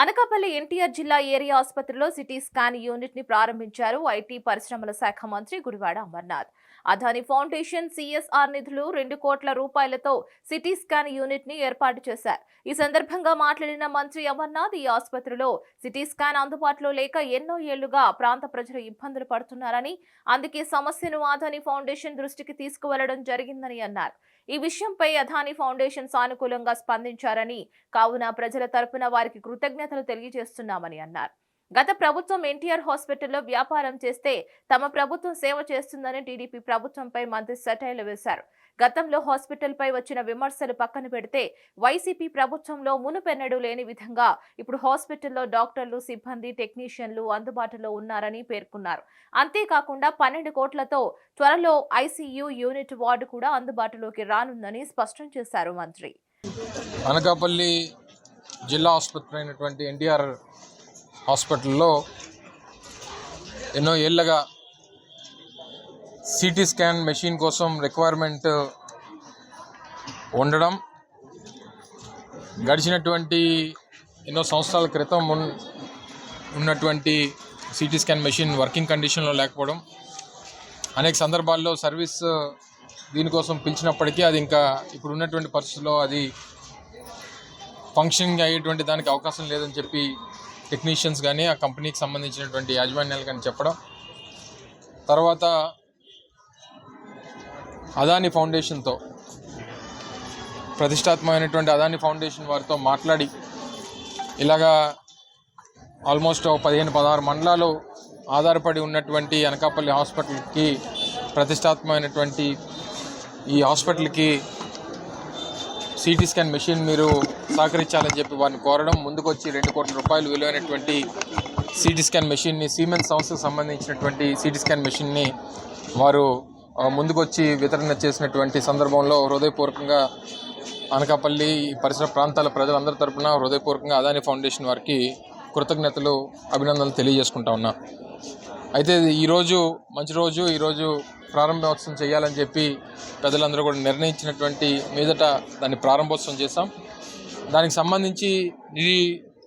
అనకాపల్లి ఎన్టీఆర్ జిల్లా ఏరియా ఆసుపత్రిలో CT scan unit ని ప్రారంభించారు ఐటీ పరిశ్రమల శాఖ మంత్రి గుడివాడ అమర్నాథ్. అదాని ఫౌండేషన్ సిఎస్ఆర్ నిధులు 2 కోట్ల రూపాయలతో సిటీ స్కాన్ యూనిట్ ని ఏర్పాటు చేశారు. ఈ సందర్భంగా మాట్లాడిన మంత్రి అమర్నాథ్, ఈ ఆసుపత్రిలో సిటీ స్కాన్ అందుబాటులో లేక ఎన్నో ఏళ్లుగా ప్రాంత ప్రజలు ఇబ్బందులు పడుతున్నారని, అందుకే సమస్యను అదాని ఫౌండేషన్ దృష్టికి తీసుకువెళ్లడం జరిగిందని అన్నారు. ఈ విషయంపై అదాని ఫౌండేషన్ సానుకూలంగా స్పందించారని, కావున ప్రజల తరపున వారికి కృతజ్ఞతలు తెలియజేస్తున్నామని అన్నారు. గత ప్రభుత్వం ఎన్టీఆర్ హాస్పిటల్లో వ్యాపారం చేస్తే తమ ప్రభుత్వం సేవ చేస్తుందని టీడీపీ ప్రభుత్వంపై మంత్రి సెటైర్లు వేశారు. గతంలో హాస్పిటల్పై వచ్చిన విమర్శలు పక్కన పెడితే వైసీపీ ప్రభుత్వంలో మునుపెన్నడూ లేని విధంగా ఇప్పుడు హాస్పిటల్లో డాక్టర్లు, సిబ్బంది, టెక్నీషియన్లు అందుబాటులో ఉన్నారని పేర్కొన్నారు. అంతేకాకుండా 12 కోట్లతో త్వరలో ఐసీయూ యూనిట్ వార్డు కూడా అందుబాటులోకి రానుందని స్పష్టం చేశారు మంత్రి. అనకాపల్లి జిల్లా ఆసుపత్రి అయినటువంటి ఎన్టీఆర్ హాస్పిటల్లో ఎన్నో ఏళ్ళగా సిటీ స్కాన్ మెషిన్ కోసం రిక్వైర్మెంట్ ఉండడం, గడిచినటువంటి ఎన్నో సంవత్సరాల క్రితం ఉన్నటువంటి సిటీ స్కాన్ మెషిన్ వర్కింగ్ కండిషన్లో లేకపోవడం, అనేక సందర్భాల్లో సర్వీస్ దీనికోసం పిలిచినప్పటికీ అది ఇంకా ఇప్పుడు ఉన్నటువంటి పరిస్థితుల్లో అది ఫంక్షనింగ్ అయ్యేటువంటి దానికి అవకాశం లేదని చెప్పి టెక్నీషియన్స్ కానీ ఆ కంపెనీకి సంబంధించినటువంటి యాజమాన్యాలు కానీ చెప్పడం, తర్వాత అదాని ఫౌండేషన్తో ప్రతిష్టాత్మకమైనటువంటి అదాని ఫౌండేషన్ వారితో మాట్లాడి ఇలాగా ఆల్మోస్ట్ 15-16 మండలాలు ఆధారపడి ఉన్నటువంటి అనకాపల్లి హాస్పిటల్కి ప్రతిష్టాత్మకమైనటువంటి ఈ హాస్పిటల్కి సిటీ స్కాన్ మెషిన్ మీరు సహకరించాలని చెప్పి వారిని కోరడం, ముందుకు వచ్చి 2 కోట్ల రూపాయలు విలువైనటువంటి సిటీ స్కాన్ మెషిన్ని, సిమెన్స్ సంస్థకు సంబంధించినటువంటి సిటీ స్కాన్ మెషిన్ని వారు ముందుకొచ్చి వితరణ చేసినటువంటి సందర్భంలో హృదయపూర్వకంగా అనకాపల్లి పరిసర ప్రాంతాల ప్రజలందరి తరపున హృదయపూర్వకంగా అదాని ఫౌండేషన్ వారికి కృతజ్ఞతలు, అభినందనలు తెలియజేసుకుంటా ఉన్నా. అయితే ఈరోజు మంచి రోజు, ఈరోజు ప్రారంభోత్సవం చేయాలని చెప్పి ప్రజలందరూ కూడా నిర్ణయించినటువంటి మీదట దాన్ని ప్రారంభోత్సవం చేశాం. దానికి సంబంధించి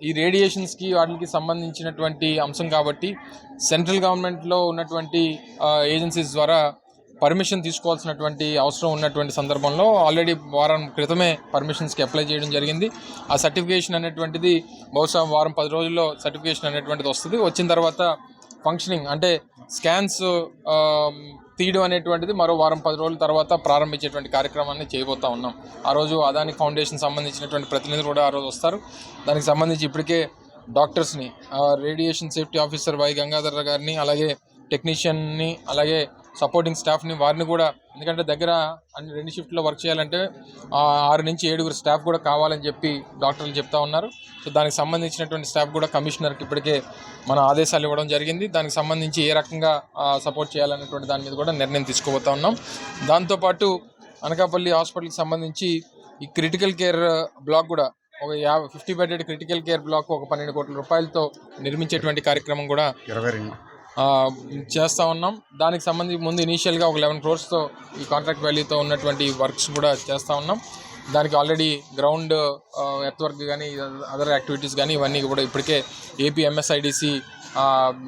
ఈ రేడియేషన్స్కి వాటికి సంబంధించినటువంటి అంశం కాబట్టి సెంట్రల్ గవర్నమెంట్లో ఉన్నటువంటి ఏజెన్సీస్ ద్వారా పర్మిషన్ తీసుకోవాల్సినటువంటి అవసరం ఉన్నటువంటి సందర్భంలో ఆల్రెడీ వారం క్రితమే పర్మిషన్స్కి అప్లై చేయడం జరిగింది. ఆ సర్టిఫికేషన్ అనేటువంటిది బహుశా వారం 10 రోజుల్లో సర్టిఫికేషన్ అనేటువంటిది వస్తుంది. వచ్చిన తర్వాత ఫంక్షనింగ్ అంటే స్కాన్స్ తీయడం అనేటువంటిది మరో వారం 10 రోజుల తర్వాత ప్రారంభించేటువంటి కార్యక్రమాన్ని చేయబోతా ఉన్నాం. ఆ రోజు అదాని ఫౌండేషన్ సంబంధించినటువంటి ప్రతినిధులు కూడా ఆ రోజు వస్తారు. దానికి సంబంధించి ఇప్పటికే డాక్టర్స్ని, radiation safety officer Y Gangadhar గారిని, అలాగే టెక్నీషియన్ని, అలాగే సపోర్టింగ్ స్టాఫ్ని వారిని కూడా, ఎందుకంటే దగ్గర 2 షిఫ్ట్లో వర్క్ చేయాలంటే 6 నుంచి 7 స్టాఫ్ కూడా కావాలని చెప్పి డాక్టర్లు చెప్తా ఉన్నారు. సో దానికి సంబంధించినటువంటి స్టాఫ్ కూడా కమిషనర్కి ఇప్పటికే మన ఆదేశాలు ఇవ్వడం జరిగింది. దానికి సంబంధించి ఏ రకంగా సపోర్ట్ చేయాలనేటువంటి దాని మీద కూడా నిర్ణయం తీసుకోబోతా ఉన్నాం. దాంతోపాటు అనకాపల్లి హాస్పిటల్కి సంబంధించి ఈ క్రిటికల్ కేర్ బ్లాక్ కూడా ఒక 50 బెడెడ్ క్రిటికల్ కేర్ బ్లాక్ ఒక 12 కోట్ల రూపాయలతో నిర్మించేటువంటి కార్యక్రమం కూడా చేస్తూ ఉన్నాం. దానికి సంబంధించి ముందు ఇనీషియల్గా ఒక 11 crores ఈ కాంట్రాక్ట్ వాల్యూతో ఉన్నటువంటి వర్క్స్ కూడా చేస్తూ ఉన్నాం. దానికి ఆల్రెడీ గ్రౌండ్ ఎర్త్ వర్క్ కానీ అదర్ యాక్టివిటీస్ కానీ ఇవన్నీ కూడా ఇప్పటికే ఏపీ ఎంఎస్ఐడిసి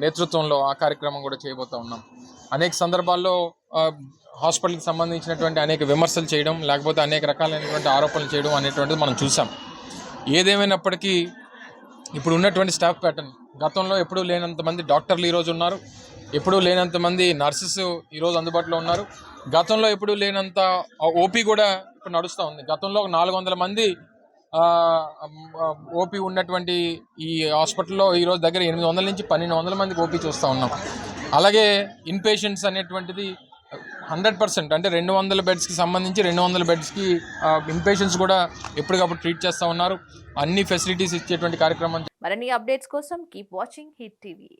నేతృత్వంలో ఆ కార్యక్రమం కూడా చేయబోతూ ఉన్నాం. అనేక సందర్భాల్లో హాస్పిటల్కి సంబంధించినటువంటి అనేక విమర్శలు చేయడం, లేకపోతే అనేక రకాలైనటువంటి ఆరోపణలు చేయడం అనేటువంటిది మనం చూసాం. ఏదేమైనప్పటికీ ఇప్పుడు ఉన్నటువంటి స్టాఫ్ ప్యాటర్న్, గతంలో ఎప్పుడూ లేనంతమంది డాక్టర్లు ఈరోజు ఉన్నారు, ఎప్పుడూ లేనంతమంది నర్సెస్ ఈరోజు అందుబాటులో ఉన్నారు, గతంలో ఎప్పుడూ లేనంత ఓపీ కూడా ఇప్పుడు నడుస్తూ ఉంది. గతంలో 400 మంది ఓపీ ఉన్నటువంటి ఈ హాస్పిటల్లో ఈరోజు దగ్గర 800 నుంచి 1200 మందికి ఓపీ చూస్తూ ఉన్నాం. అలాగే ఇన్పేషెంట్స్ అనేటువంటిది 100% అంటే 200 బెడ్స్కి సంబంధించి 200 బెడ్స్కి ఇన్పేషెంట్స్ కూడా ఎప్పటికప్పుడు ట్రీట్ చేస్తూ ఉన్నారు. అన్ని ఫెసిలిటీస్ ఇచ్చేటువంటి కార్యక్రమం. మరిన్ని అప్డేట్స్ కోసం కీప్ వాచింగ్ హిట్ టీవీ.